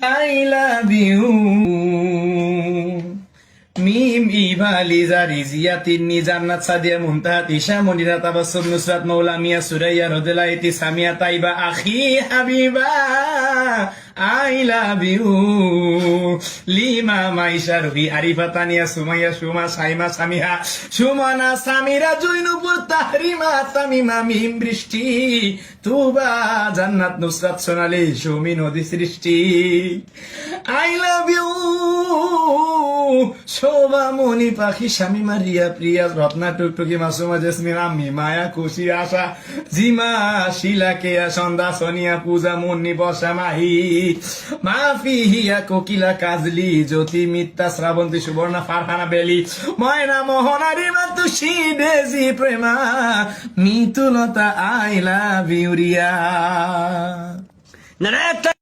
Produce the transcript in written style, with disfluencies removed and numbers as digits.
I love you. Mim Eva Liza Rizia Tinni Jannat Sadia মুনতাহা তিশা মনিরা তাবাসসুম নুসরাত মৌলা মিয়া সুরাইয়া রোদেলা ইতি Samia Taiba Akhi Habiba I love you. Lima Maisha Ruhi Arifa Tania Sumaiya Suma Saima Samiha Sumona Samira Juinupur Tahrima Tamima Mim Brishti Tuba জান্নাত নুসরাত সোনালি সুমি নদী সৃষ্টি আই লাভ ইউ। শোভা মনি পাখি শামিমা রিয়া প্রিয়া রত্না টুকটুকি মাসুমা জেসমিন আম্মি মায়া খুশি আশা জিমা শিলা কেয়া সন্ধ্যা সোনিয়া পূজা মুন্নি বর্ষা মাহি মাফি হিয়া কোকিলা কাজলি জ্যোতি Mitta Srabanti Subarna Farhana Beli Moyna Mohona Rima Tushi Daisy Prema Mitulota I love you Riya.